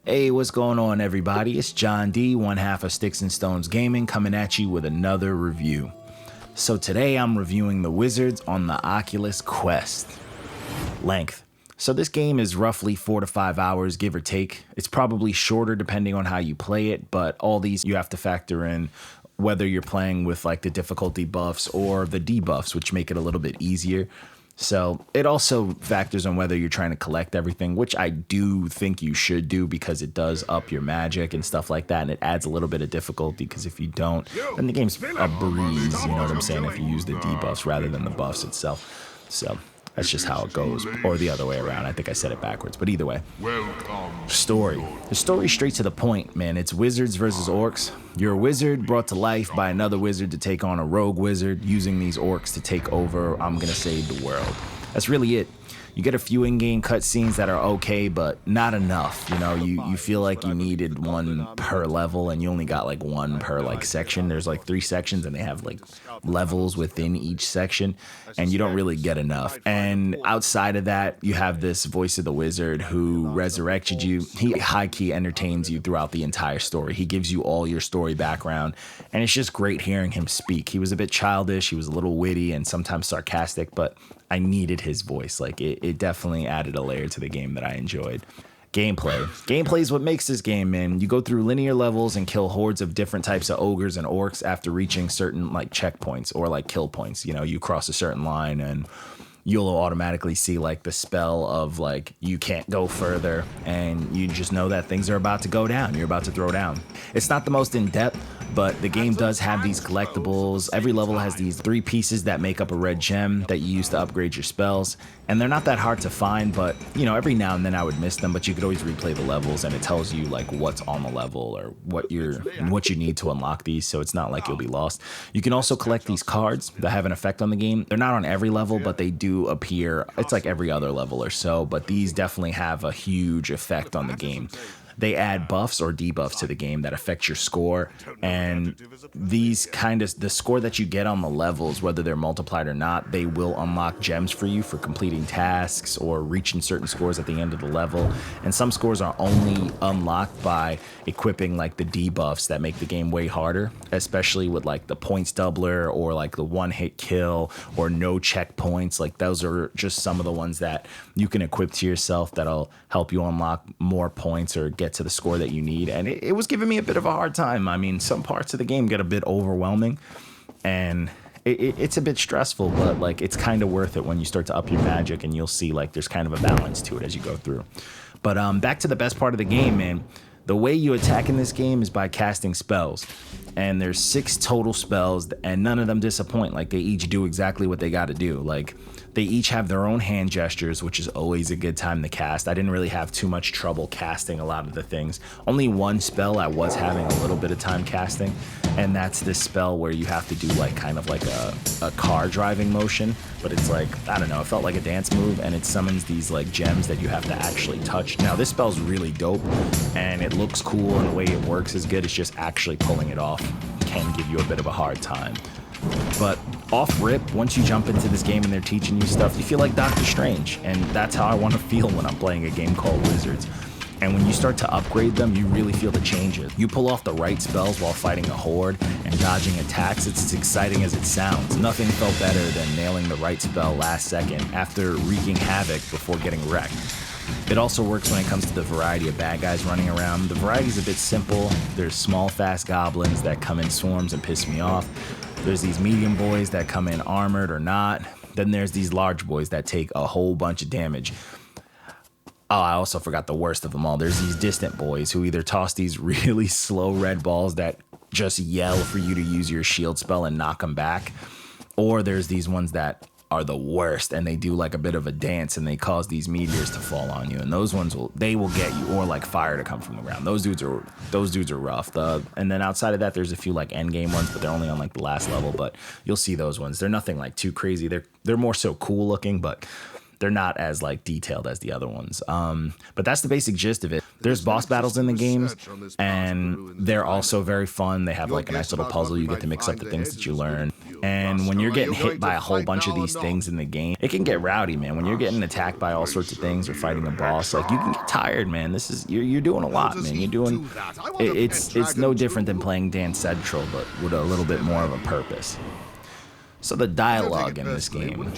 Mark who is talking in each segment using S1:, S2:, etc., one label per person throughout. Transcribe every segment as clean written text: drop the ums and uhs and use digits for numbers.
S1: Hey, what's going on, everybody? It's John D, one half of Sticks and Stones Gaming, coming at you with another review. So today I'm reviewing the Wizards on the Oculus Quest. Length. So this game is roughly 4 to 5 hours, give or take. It's probably shorter depending on how you play it, but all these you have to factor in whether you're playing with like the difficulty buffs or the debuffs, which make it a little bit easier. So it also factors on whether you're trying to collect everything, which I do think you should do because it does up your magic and stuff like that. And it adds a little bit of difficulty because if you don't, then the game's a breeze, you know what I'm saying, if you use the debuffs rather than the buffs itself. So that's just how it goes, or the other way around. I think I said it backwards, but either way. Story. The story's straight to the point, man. It's wizards versus orcs. You're a wizard brought to life by another wizard to take on a rogue wizard, using these orcs to take over, I'm gonna say, the world. That's really it. You get a few in-game cutscenes that are okay, but not enough. You know, you feel like you needed one per level, and you only got like one per like section. There's like 3 sections, and they have like levels within each section, and you don't really get enough. And outside of that, you have this voice of the wizard who resurrected you. He high-key entertains you throughout the entire story. He gives you all your story background, and it's just great hearing him speak. He was a bit childish, he was a little witty and sometimes sarcastic, but I needed his voice. Like it definitely added a layer to the game that I enjoyed. Gameplay. Gameplay is what makes this game, man. You go through linear levels and kill hordes of different types of ogres and orcs after reaching certain like checkpoints or like kill points. You know, you cross a certain line and you'll automatically see like the spell of like you can't go further, and you just know that things are about to go down. You're about to throw down. It's not the most in-depth, but the game does have these collectibles. Every level has these 3 pieces that make up a red gem that you use to upgrade your spells, and they're not that hard to find, but you know, every now and then I would miss them, but you could always replay the levels and it tells you like what's on the level or what you need to unlock these, so it's not like you'll be lost. You can also collect these cards that have an effect on the game. They're not on every level, but they do appear. It's like every other level or so, but these definitely have a huge effect on the game. They add buffs or debuffs to the game that affect your score, and these the score that you get on the levels, whether they're multiplied or not, they will unlock gems for you for completing tasks or reaching certain scores at the end of the level. And some scores are only unlocked by equipping like the debuffs that make the game way harder, especially with like the points doubler or like the one-hit kill or no checkpoints. Like those are just some of the ones that you can equip to yourself that'll help you unlock more points or get to the score that you need. And it was giving me a bit of a hard time. I mean, some parts of the game get a bit overwhelming and it's a bit stressful, but like it's kind of worth it when you start to up your magic, and you'll see like there's kind of a balance to it as you go through. But back to the best part of the game, man. The way you attack in this game is by casting spells, and there's 6 total spells, and none of them disappoint. Like they each do exactly what they got to do. Like they each have their own hand gestures, which is always a good time to cast. I didn't really have too much trouble casting a lot of the things. Only one spell I was having a little bit of time casting, and that's this spell where you have to do like kind of like a car driving motion, but it's like, I don't know, it felt like a dance move, and it summons these like gems that you have to actually touch. Now this spell's really dope, and it looks cool, and the way it works is good. It's just actually pulling it off can give you a bit of a hard time. But off rip, once you jump into this game and they're teaching you stuff, you feel like Doctor Strange, and that's how I want to feel when I'm playing a game called Wizards. And when you start to upgrade them, you really feel the changes. You pull off the right spells while fighting a horde and dodging attacks. It's as exciting as it sounds. Nothing felt better than nailing the right spell last second after wreaking havoc before getting wrecked. It also works when it comes to the variety of bad guys running around. The variety's a bit simple. There's small, fast goblins that come in swarms and piss me off. There's these medium boys that come in armored or not. Then there's these large boys that take a whole bunch of damage. Oh, I also forgot the worst of them all. There's these distant boys who either toss these really slow red balls that just yell for you to use your shield spell and knock them back. Or there's these ones that are the worst, and they do like a bit of a dance and they cause these meteors to fall on you, and those ones will get you, or like fire to come from the ground. Those dudes are rough. And then outside of that, there's a few like end game ones, but they're only on like the last level, but you'll see those ones. They're nothing like too crazy. They're more so cool looking, but they're not as like detailed as the other ones. But that's the basic gist of it. There's boss battles in the games, and they're also very fun. They have like a nice little puzzle. You get to mix up the things that you learn. And when you're getting hit by a whole bunch of these things in the game, it can get rowdy, man. When you're getting attacked by all sorts of things or fighting a boss, like you can get tired, man. This is you're doing a lot, man. You're doing it's no different than playing Dance Central, but with a little bit more of a purpose. So the dialogue in this game,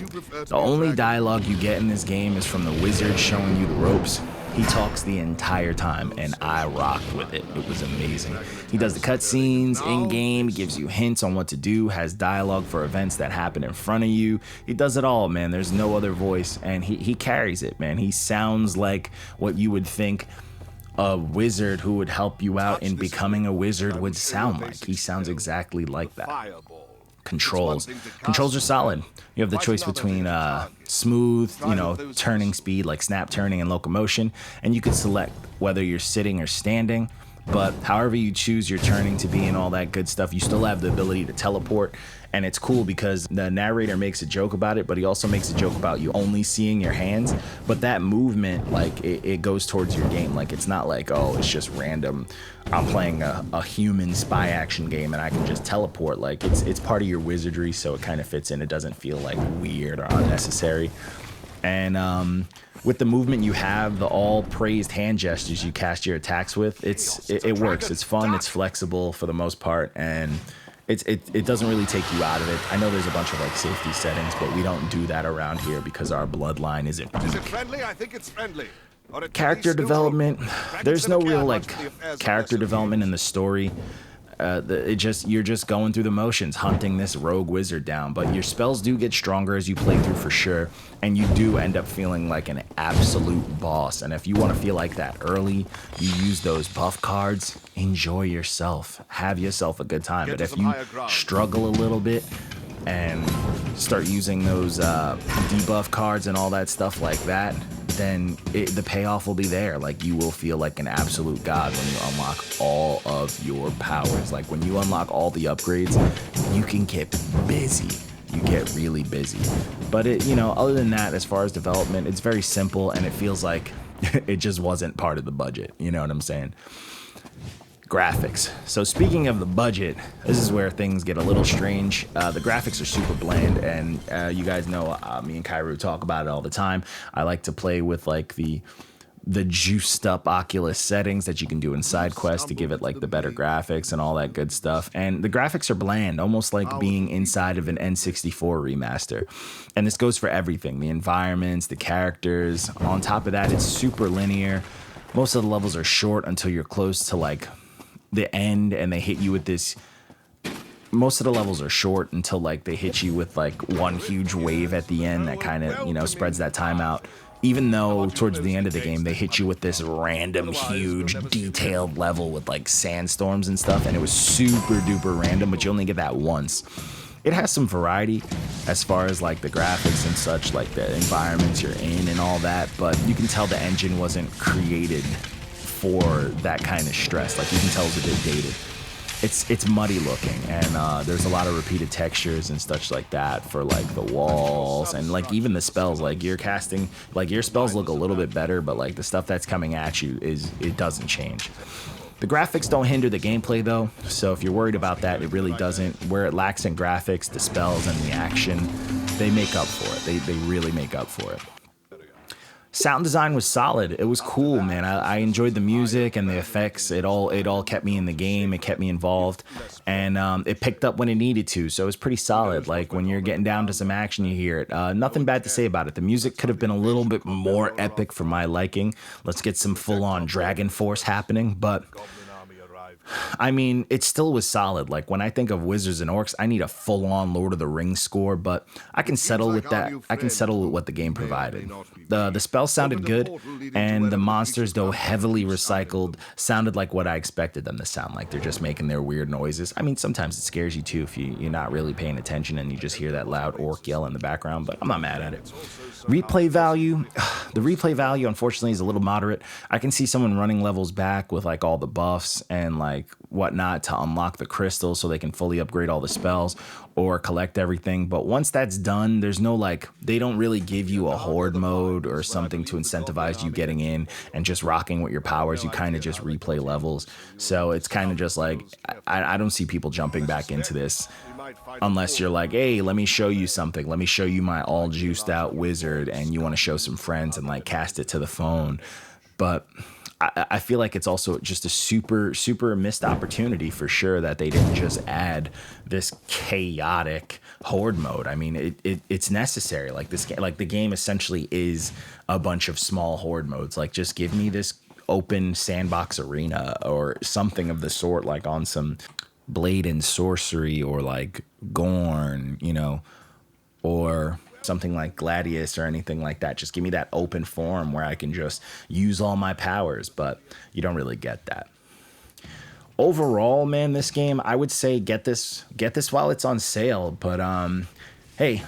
S1: the only dialogue you get in this game is from the wizard showing you the ropes. He talks the entire time, and I rocked with it. It was amazing. He does the cutscenes in-game, he gives you hints on what to do, has dialogue for events that happen in front of you. He does it all, man. There's no other voice, and he carries it, man. He sounds like what you would think a wizard who would help you out in becoming a wizard would sound like. He sounds exactly like that. Controls are solid. You have the choice between smooth, turning speed like snap turning and locomotion, and you can select whether you're sitting or standing. But however you choose your turning to be and all that good stuff, you still have the ability to teleport. And it's cool because the narrator makes a joke about it, but he also makes a joke about you only seeing your hands. But that movement, like, it goes towards your game. Like, it's not like, oh, it's just random. I'm playing a human spy action game and I can just teleport. Like, it's part of your wizardry, so it kind of fits in. It doesn't feel like weird or unnecessary. And with the movement you have, the all praised hand gestures you cast your attacks with, it works. It's fun, it's flexible for the most part, and it doesn't really take you out of it. I know there's a bunch of like safety settings, but we don't do that around here because our bloodline isn't weak.
S2: Is it friendly? I think it's friendly.
S1: Character development, there's no real like character development in the story. You're just going through the motions, hunting this rogue wizard down. But your spells do get stronger as you play through for sure, and you do end up feeling like an absolute boss. And if you want to feel like that early, you use those buff cards. Enjoy yourself, have yourself a good time. But if you struggle a little bit and start using those debuff cards and all that stuff like that, then the payoff will be there. Like, you will feel like an absolute god when you unlock all of your powers. Like, when you unlock all the upgrades, you can get busy. You get really busy. But other than that, as far as development, it's very simple, and it feels like it just wasn't part of the budget. You know what I'm saying? Graphics. So speaking of the budget, this is where things get a little strange. The graphics are super bland, and you guys know me and Kairu talk about it all the time. I like to play with like the juiced up Oculus settings that you can do in side quests to give it like the better graphics and all that good stuff. And the graphics are bland, almost like being inside of an N64 remaster. And this goes for everything, the environments, the characters. On top of that, it's super linear. Most of the levels are short until you're close to like the end, and they hit you with this. Most of the levels are short until like they hit you with like one huge wave at the end that kind of spreads that time out. Even though towards the end of the game they hit you with this random huge detailed level with like sandstorms and stuff, and it was super duper random, but you only get that once. It has some variety as far as like the graphics and such, like the environments you're in and all that, but you can tell the engine wasn't created for that kind of stress. Like, you can tell it's a bit dated. It's muddy looking, and there's a lot of repeated textures and such like that for like the walls, and like even the spells. Like, you're casting, like, your spells look a little bit better, but like the stuff that's coming at you it doesn't change. The graphics don't hinder the gameplay though, so if you're worried about that, it really doesn't. Where it lacks in graphics, the spells and the action, they make up for it. They really make up for it. Sound design was solid. It was cool, man. I enjoyed the music and the effects. It all kept me in the game. It kept me involved, and it picked up when it needed to. So it was pretty solid. Like, when you're getting down to some action, you hear it. Nothing bad to say about it. The music could have been a little bit more epic for my liking. Let's get some full-on Dragon Force happening, but I mean, it still was solid. Like, when I think of Wizards and Orcs, I need a full-on Lord of the Rings score, but I can settle with that. I can settle with what the game provided. The spells sounded good, and the monsters, though heavily recycled, sounded like what I expected them to sound like. They're just making their weird noises. I mean, sometimes it scares you too if you're not really paying attention and you just hear that loud orc yell in the background, but I'm not mad at it. Replay value. The replay value, unfortunately, is a little moderate. I can see someone running levels back with like all the buffs and like whatnot to unlock the crystals so they can fully upgrade all the spells or collect everything. But once that's done, there's no like, they don't really give you a horde mode or something to incentivize you getting in and just rocking with your powers. You kind of just replay levels. So it's kind of just like, I don't see people jumping back into this. Unless you're like, hey, let me show you something. Let me show you my all juiced out wizard, and you want to show some friends and like cast it to the phone. But I feel like it's also just a super missed opportunity for sure that they didn't just add this chaotic horde mode. I mean, it's necessary. Like the game essentially is a bunch of small horde modes. Like, just give me this open sandbox arena or something of the sort, like on some Blade and Sorcery or like Gorn, you know, or something like Gladius or anything like that. Just give me that open forum where I can just use all my powers, but you don't really get that. Overall, man, this game, I would say get this while it's on sale, but hey,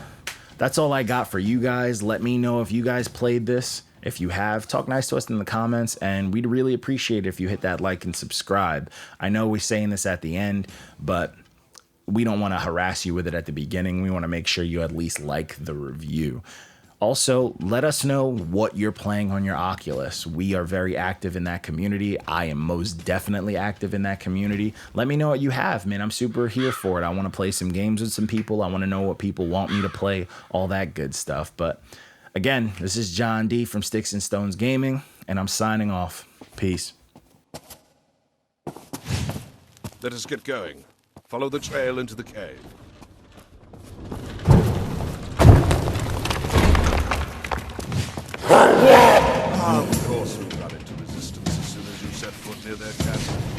S1: that's all I got for you guys. Let me know if you guys played this. If you have, talk nice to us in the comments, and we'd really appreciate it if you hit that like and subscribe. I know we're saying this at the end, but we don't want to harass you with it at the beginning. We want to make sure you at least like the review. Also, let us know what you're playing on your Oculus. We are very active in that community. I am most definitely active in that community. Let me know what you have, man. I'm super here for it. I want to play some games with some people. I want to know what people want me to play, all that good stuff. But again, this is John D from Sticks and Stones Gaming, and I'm signing off. Peace.
S2: Let us get going. Follow the trail into the cave. Of course we run into resistance as soon as you set foot near their castle.